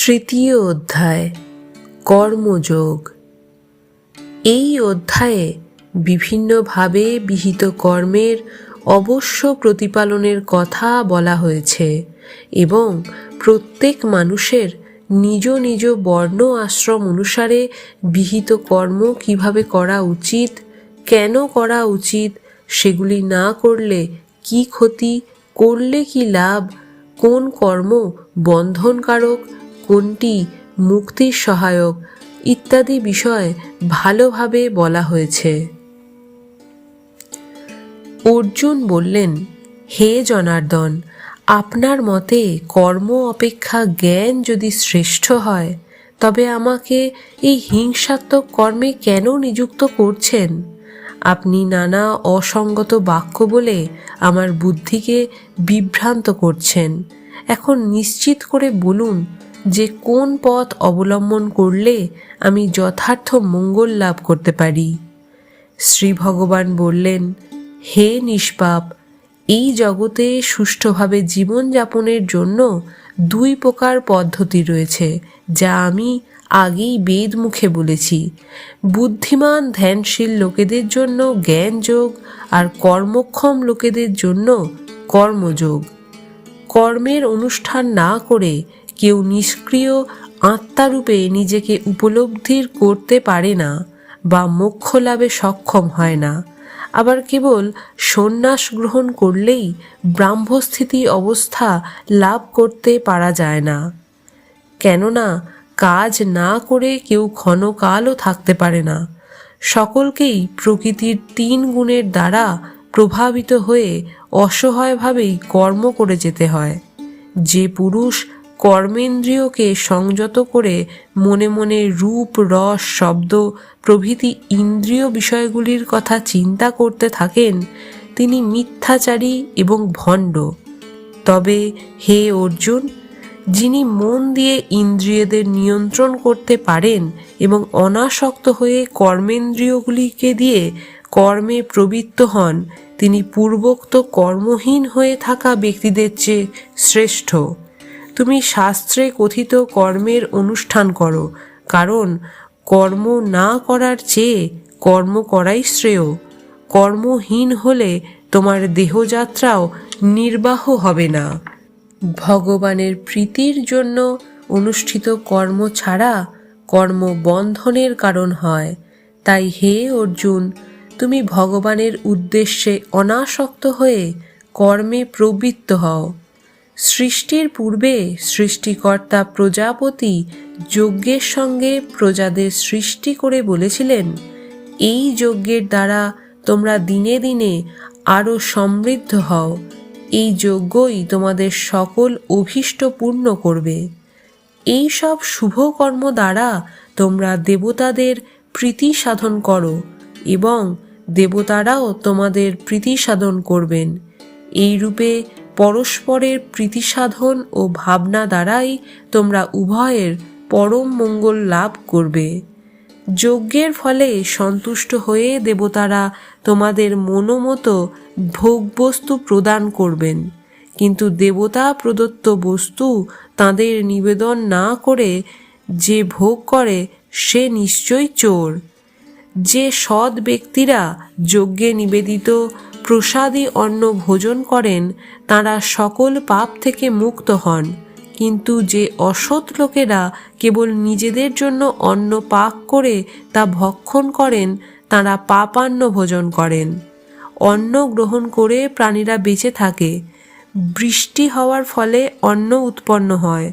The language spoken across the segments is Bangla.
তৃতীয় অধ্যায় কর্মযোগ। এই অধ্যায়ে বিভিন্নভাবে বিহিত কর্মের অবশ্য প্রতিপালনের কথা বলা হয়েছে এবং প্রত্যেক মানুষের নিজ নিজ বর্ণ আশ্রম অনুসারে বিহিত কর্ম কিভাবে করা উচিত, কেন করা উচিত, সেগুলি না করলে কি ক্ষতি, করলে কি লাভ, কোন কর্ম বন্ধনকারক, কোনটি মুক্তির সহায়ক ইত্যাদি বিষয় ভালোভাবে বলা হয়েছে। অর্জুন বললেন, হে জনার্দন, আপনার মতে কর্ম অপেক্ষা জ্ঞান যদি শ্রেষ্ঠ হয় তবে আমাকে এই হিংসাত্মক কর্মে কেন নিযুক্ত করছেন? আপনি নানা অসঙ্গত বাক্য বলে আমার বুদ্ধিকে বিভ্রান্ত করছেন। এখন নিশ্চিত করে বলুন যে কোন পথ অবলম্বন করলে আমি যথার্থ মঙ্গল লাভ করতে পারি। শ্রী ভগবান বললেন, হে নিষ্পাপ, এই জগতে সুষ্ঠুভাবে জীবনযাপনের জন্য দুই প্রকার পদ্ধতি রয়েছে, যা আমি আগেই বেদ মুখে বলেছি। বুদ্ধিমান ধ্যানশীল লোকেদের জন্য জ্ঞানযোগ আর কর্মক্ষম লোকেদের জন্য কর্মযোগ। কর্মের অনুষ্ঠান না করে কেউ নিষ্ক্রিয় আত্মারূপে নিজেকে উপলব্ধির করতে পারে না বা মোক্ষ লাভে সক্ষম হয় না। আবার কেবল সন্ন্যাস গ্রহণ করলেই ব্রাহ্মস্থিতি অবস্থা লাভ করতে পারা যায় না। কেননা কাজ না করে কেউ ক্ষণকালও থাকতে পারে না। সকলকেই প্রকৃতির 3 গুণের দ্বারা প্রভাবিত হয়ে অসহায়ভাবেই কর্ম করে যেতে হয়। যে পুরুষ কর্মেন্দ্রিয়কে সংযত করে মনে মনে রূপ, রস, শব্দ প্রভৃতি ইন্দ্রিয় বিষয়গুলির কথা চিন্তা করতে থাকেন, তিনি মিথ্যাচারী এবং ভণ্ড। তবে হে অর্জুন, যিনি মন দিয়ে ইন্দ্রিয়দের নিয়ন্ত্রণ করতে পারেন এবং অনাসক্ত হয়ে কর্মেন্দ্রিয়গুলিকে দিয়ে কর্মে প্রবৃত্ত হন, তিনি পূর্বোক্ত কর্মহীন হয়ে থাকা ব্যক্তিদের চেয়ে শ্রেষ্ঠ। তুমি শাস্ত্রে কথিত কর্মের অনুষ্ঠান করো, কারণ কর্ম না করার চেয়ে কর্ম করাই শ্রেয়। কর্মহীন হলে তোমার দেহযাত্রাও নির্বাহ হবে না। ভগবানের প্রীতির জন্য অনুষ্ঠিত কর্ম ছাড়া কর্ম বন্ধনের কারণ হয়। তাই হে অর্জুন, তুমি ভগবানের উদ্দেশ্যে অনাসক্ত হয়ে কর্মে প্রবৃত্ত হও। সৃষ্টির পূর্বে সৃষ্টিকর্তা প্রজাপতি যজ্ঞের সঙ্গে প্রজাদের সৃষ্টি করে বলেছিলেন, এই যজ্ঞের দ্বারা তোমরা দিনে দিনে আরও সমৃদ্ধ হও। এই যজ্ঞই তোমাদের সকল অভীষ্ট পূর্ণ করবে। এই সব শুভ কর্ম দ্বারা তোমরা দেবতাদের প্রীতি সাধন করো এবং দেবতারাও তোমাদের প্রীতি সাধন করবেন। এই রূপে পরস্পরের প্রীতি সাধন ও ভাবনা দ্বারাই তোমরা উভয়ের পরম মঙ্গল লাভ করবে। যজ্ঞের ফলে সন্তুষ্ট হয়ে দেবতারা তোমাদের মনোমতো ভোগবস্তু প্রদান করবেন, কিন্তু দেবতা প্রদত্ত বস্তু তাদের নিবেদন না করে যে ভোগ করে সে নিশ্চয়ই চোর। যে সৎ ব্যক্তিরা যজ্ঞে নিবেদিত প্রসাদী অন্ন ভোজন করেন তারা সকল পাপ থেকে মুক্ত হন, কিন্তু যে অসৎ লোকেরা কেবল নিজেদের জন্য অন্ন পাক করে তা ভক্ষণ করেন তারা পাপান্ন ভোজন করেন। অন্ন গ্রহণ করে প্রাণীরা বেঁচে থাকে। বৃষ্টি হওয়ার ফলে অন্ন উৎপন্ন হয়।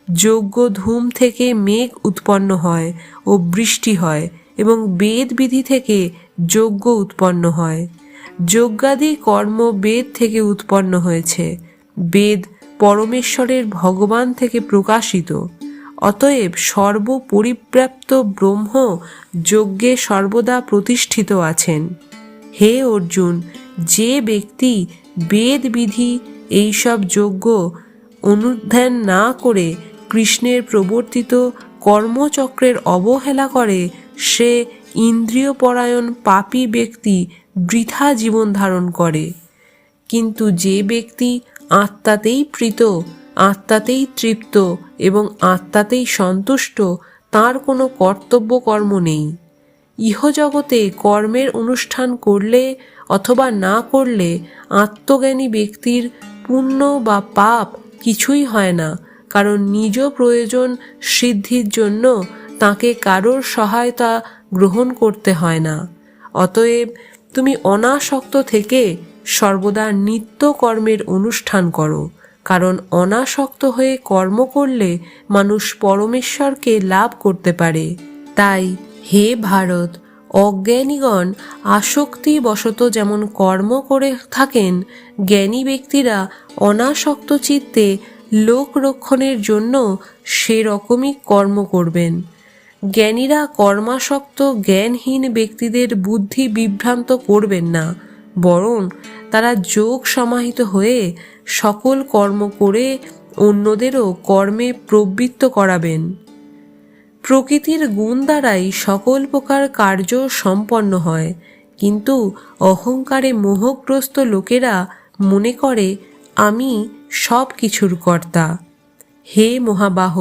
যজ্ঞ ধূম থেকে মেঘ উৎপন্ন হয় ও বৃষ্টি হয় এবং বেদ বিধি থেকে যজ্ঞ উৎপন্ন হয়। যজ্ঞাদি কর্ম বেদ থেকে উৎপন্ন হয়েছে। বেদ পরমেশ্বরের ভগবান থেকে প্রকাশিত। অতএব সর্বপরিব্যাপ্ত ব্রহ্ম যজ্ঞে সর্বদা প্রতিষ্ঠিত আছেন। হে অর্জুন, যে ব্যক্তি বেদ বিধি এইসব যজ্ঞ অনুধ্যান না করে কৃষ্ণের প্রবর্তিত কর্মচক্রের অবহেলা করে, সে ইন্দ্রিয়পরায়ণ পাপী ব্যক্তি বৃথা জীবন ধারণ করে। কিন্তু যে ব্যক্তি আত্মাতেই প্রীত, আত্মাতেই তৃপ্ত এবং আত্মাতেই সন্তুষ্ট তার কোনো কর্তব্য কর্ম নেই। ইহজগতে কর্মের অনুষ্ঠান করলে অথবা না করলে আত্মজ্ঞানী ব্যক্তির পুণ্য বা পাপ কিছুই হয় না, কারণ নিজ প্রয়োজন সিদ্ধির জন্য তাকে কারোর সহায়তা গ্রহণ করতে হয় না। অতএব তুমি অনাসক্ত থেকে সর্বদা নিত্য কর্মের অনুষ্ঠান করো, কারণ অনাসক্ত হয়ে কর্ম করলে মানুষ পরমেশ্বরকে লাভ করতে পারে। তাই হে ভারত, অজ্ঞানীগণ আসক্তিবশত যেমন কর্ম করে থাকেন, জ্ঞানী ব্যক্তিরা অনাসক্ত চিত্তে লোক রক্ষণের জন্য সেরকমই কর্ম করবেন। জ্ঞানীরা কর্মাসক্ত জ্ঞানহীন ব্যক্তিদের বুদ্ধি বিভ্রান্ত করবেন না, বরং তারা যোগ সমাহিত হয়ে সকল কর্ম করে অন্যদেরও কর্মে প্রবৃত্ত করাবেন। প্রকৃতির গুণ দ্বারাই সকল প্রকার কার্য সম্পন্ন হয়, কিন্তু অহংকারে মোহগ্রস্ত লোকেরা মনে করে আমি সব কিছুর কর্তা। হে মহাবাহ,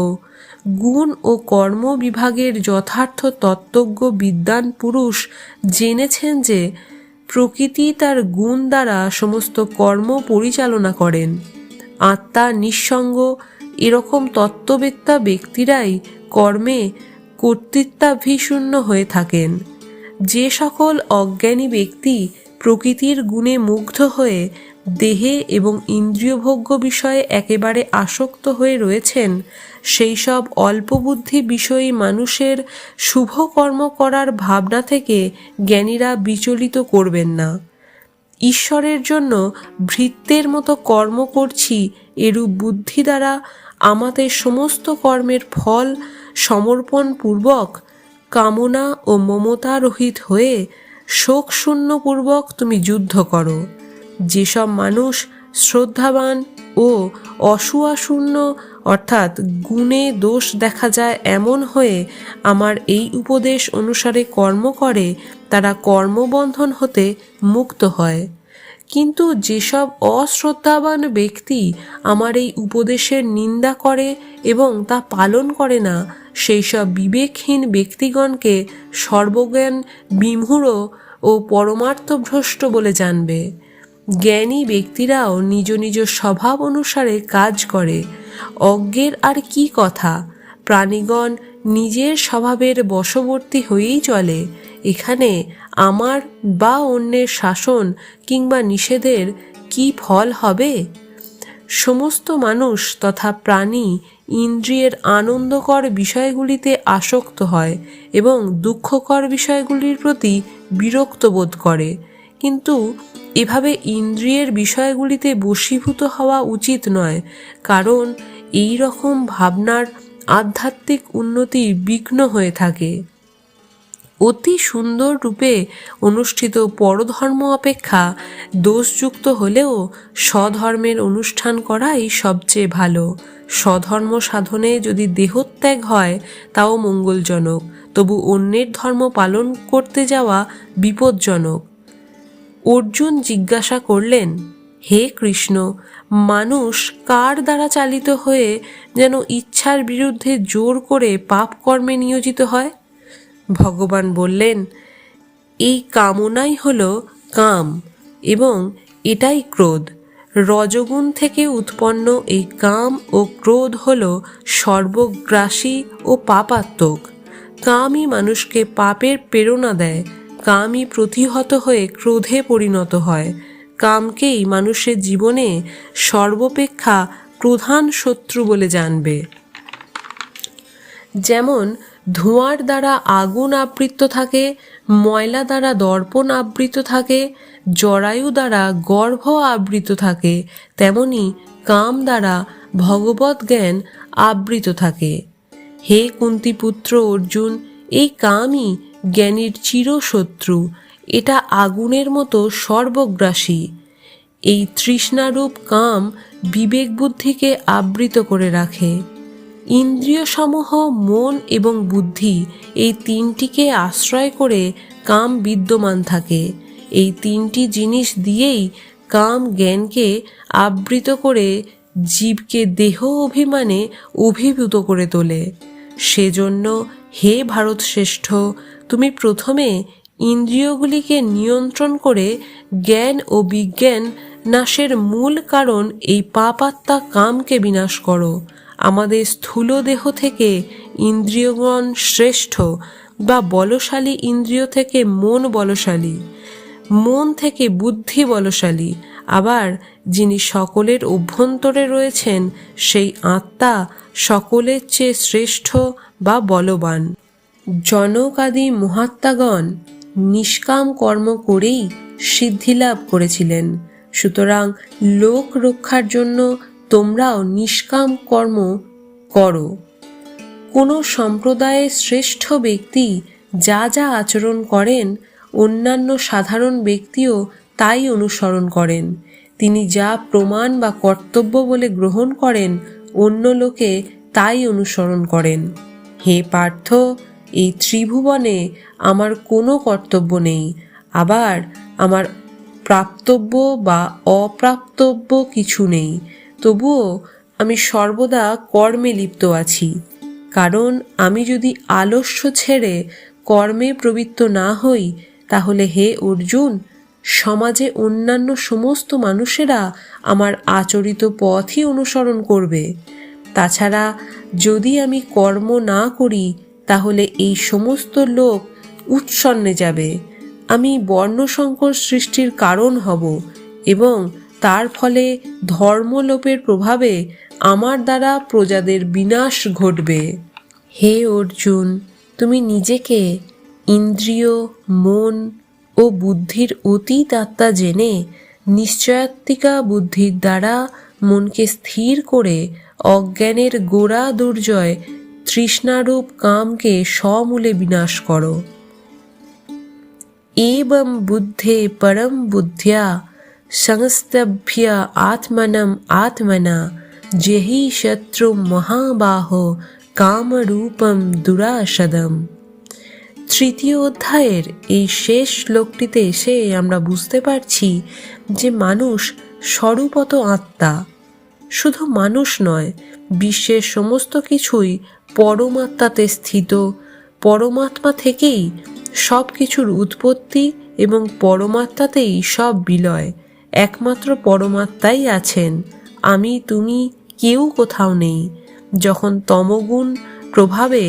গুণ ও কর্ম বিভাগের যথার্থ তত্ত্বজ্ঞ বিদ্বান পুরুষ জেনেছেন যে প্রকৃতি তার গুণ দ্বারা সমস্ত কর্ম পরিচালনা করেন। আত্মা নিঃসঙ্গ এরকম তত্ত্ববেত্তা ব্যক্তিরাই কর্মে কর্তৃত্বাভিশূন্য হয়ে থাকেন। যে সকল অজ্ঞানী ব্যক্তি প্রকৃতির গুণে মুগ্ধ হয়ে দেহে এবং ইন্দ্রিয়ভোগ্য বিষয়ে একেবারে আসক্ত হয়ে রয়েছেন, সেই সব অল্পবুদ্ধি বিষয়ী মানুষের শুভ কর্ম করার ভাবনা থেকে জ্ঞানীরা বিচলিত করবেন না। ঈশ্বরের জন্য ভৃত্যের মতো কর্ম করছি এরূপ বুদ্ধি দ্বারা আমাদের সমস্ত কর্মের ফল সমর্পণ পূর্বক কামনা ও মমতা রহিত হয়ে শোকশূন্য পূর্বক তুমি যুদ্ধ করো। যেসব মানুষ শ্রদ্ধাবান ও অসূয়াশূন্য অর্থাৎ গুণে দোষ দেখা যায় এমন হয়ে আমার এই উপদেশ অনুসারে কর্ম করে, তারা কর্মবন্ধন হতে মুক্ত হয়। কিন্তু যেসব অশ্রদ্ধাবান ব্যক্তি আমার এই উপদেশের নিন্দা করে এবং তা পালন করে না, সেই সব বিবেকহীন ব্যক্তিগণকে সর্বজ্ঞান বিমূঢ় ও পরমার্থভ্রষ্ট বলে জানবে। জ্ঞানী ব্যক্তিরাও নিজ নিজ স্বভাব অনুসারে কাজ করে। অজ্ঞের আর কি কথা, প্রাণীগণ নিজের স্বভাবের বশবর্তী হয়েই চলে। এখানে আমার বা অন্যের শাসন কিংবা নিষেধের কি ফল হবে? সমস্ত মানুষ তথা প্রাণী ইন্দ্রিয়ের আনন্দকর বিষয়গুলিতে আসক্ত হয় এবং দুঃখকর বিষয়গুলির প্রতি বিরক্ত বোধ করে, কিন্তু এভাবে ইন্দ্রিয়ের বিষয়গুলিতে বশীভূত হওয়া উচিত নয়, কারণ এই রকম ভাবনার আধ্যাত্মিক উন্নতির বিঘ্ন হয়ে থাকে। অতি সুন্দর রূপে অনুষ্ঠিত পরধর্ম অপেক্ষা দোষযুক্ত হলেও স্বধর্মের অনুষ্ঠান করাই সবচেয়ে ভালো। স্বধর্ম সাধনে যদি দেহত্যাগ হয় তাও মঙ্গলজনক, তবু অন্যের ধর্ম পালন করতে যাওয়া বিপজ্জনক। অর্জুন জিজ্ঞাসা করলেন, হে কৃষ্ণ, মানুষ কার দ্বারা চালিত হয়ে যেন ইচ্ছার বিরুদ্ধে জোর করে পাপ কর্মে নিয়োজিত হয়? ভগবান বললেন, এই কামনাই হলো কাম এবং এটাই ক্রোধ। রজগুণ থেকে উৎপন্ন এই কাম ও ক্রোধ হলো সর্বগ্রাসী ও পাপাত্মক। কামই মানুষকে পাপের প্রেরণা দেয়। কামই প্রতিহত হয়ে ক্রোধে পরিণত হয়। কামকেই মানুষের জীবনে সর্বাপেক্ষা প্রধান শত্রু বলে জানবে। যেমন ধোঁয়ার দ্বারা আগুন আবৃত থাকে, ময়লা দ্বারা দর্পণ আবৃত থাকে, জরায়ু দ্বারা গর্ভ আবৃত থাকে, তেমনি কাম দ্বারা ভগবৎ জ্ঞান আবৃত থাকে। হে কুন্তিপুত্র অর্জুন, এই কামই জ্ঞানীর চিরশত্রু। এটা আগুনের মতো সর্বগ্রাসী। এই তৃষ্ণারূপ কাম বিবেক বুদ্ধিকে আবৃত করে রাখে। ইন্দ্রিয়সমূহ মন এবং বুদ্ধি এই তিনটিকে আশ্রয় করে কাম বিদ্যমান থাকে। এই তিনটি জিনিস দিয়েই কাম জ্ঞানকে আবৃত করে জীবকে দেহ অভিমানে অভিভূত করে তোলে। সেজন্য হে ভারত শ্রেষ্ঠ, তুমি প্রথমে ইন্দ্রিয়গুলিকে নিয়ন্ত্রণ করে জ্ঞান ও বিজ্ঞান নাশের মূল কারণ এই পাপাত্মা কামকে বিনাশ করো। আমাদের স্থূল দেহ থেকে ইন্দ্রিয়গণ শ্রেষ্ঠ, বা বলশালী ইন্দ্রিয় থেকে মন বলশালী, মন থেকে বুদ্ধি বলশালী। আবার যিনি সকলের অভ্যন্তরে রয়েছেন সেই আত্মা সকলের চেয়ে শ্রেষ্ঠ বা বলবান। জনকাদি মহাত্মাগণ নিষ্কাম কর্ম করেই সিদ্ধিলাভ করেছিলেন। সুতরাং লোক রক্ষার জন্য তোমরাও নিষ্কাম কর্ম করো। কোনো সম্প্রদায়ের শ্রেষ্ঠ ব্যক্তি যা যা আচরণ করেন, অন্যান্য সাধারণ ব্যক্তিও তাই অনুসরণ করেন। তিনি যা প্রমাণ বা কর্তব্য বলে গ্রহণ করেন, অন্য লোকে তাই অনুসরণ করেন। হে পার্থ, এই ত্রিভুবনে আমার কোনো কর্তব্য নেই, আবার আমার প্রাপ্তব্য বা অপ্রাপ্তব্য কিছু নেই। তবুও আমি সর্বদা কর্মে লিপ্ত আছি। কারণ আমি যদি আলস্য ছেড়ে কর্মে প্রবৃত্ত না হই, তাহলে হে অর্জুন, সমাজে অন্যান্য সমস্ত মানুষেরা আমার আচরিত পথই অনুসরণ করবে। তাছাড়া যদি আমি কর্ম না করি, তাহলে এই সমস্ত লোক উচ্ছন্নে যাবে। আমি বর্ণসংকর সৃষ্টির কারণ হব এবং তার ফলে ধর্মলোপের প্রভাবে আমার দ্বারা প্রজাদের বিনাশ ঘটবে। হে অর্জুন, তুমি নিজেকে ইন্দ্রিয়, মন ও বুদ্ধির অতীত আত্মা জেনে নিশ্চয়াত্মিকা বুদ্ধির দ্বারা মনকে স্থির করে অজ্ঞানের গোড়া দুর্জয় তৃষ্ণারূপ কামকে সমূলে বিনাশ করো। एवं बुद्धे परम बुद्ध्या संस्तभ्य आत्मनम आत्मना जेहि शत्रु महाबाहो কামরূপম দুরাসদম। তৃতীয় অধ্যায়ের এই শেষ শ্লোকটিতে এসে আমরা বুঝতে পারছি যে মানুষ স্বরূপত আত্মা। শুধু মানুষ নয়, বিশ্বের সমস্ত কিছুই পরমাত্মাতে স্থিত। পরমাত্মা থেকেই সব কিছুর উৎপত্তি এবং পরমাত্মাতেই সব বিলয়। একমাত্র পরমাত্মাই আছেন, আমি তুমি কেউ কোথাও নেই। যখন তমগুণ প্রভাবে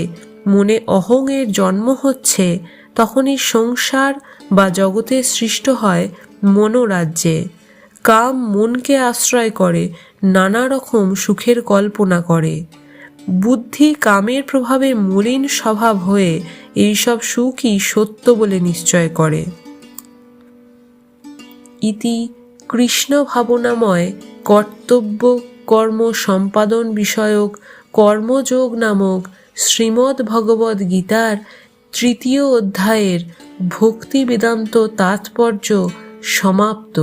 মনে অহংয়ের জন্ম হচ্ছে, তখনই সংসার বা জগতের সৃষ্টি হয় মনোরাজ্যে। কাম মনকে আশ্রয় করে নানা রকম সুখের কল্পনা করে। বুদ্ধি কামের প্রভাবে মলিন স্বভাব হয়ে এইসব সুখই সত্য বলে নিশ্চয় করে। ইতি কৃষ্ণ ভাবনাময় কর্তব্য কর্ম সম্পাদন বিষয়ক কর্মযোগ নামক শ্রীমদ্ ভগবদ্ গীতার তৃতীয় অধ্যায়ের ভক্তি বেদান্ত তাৎপর্য সমাপ্ত।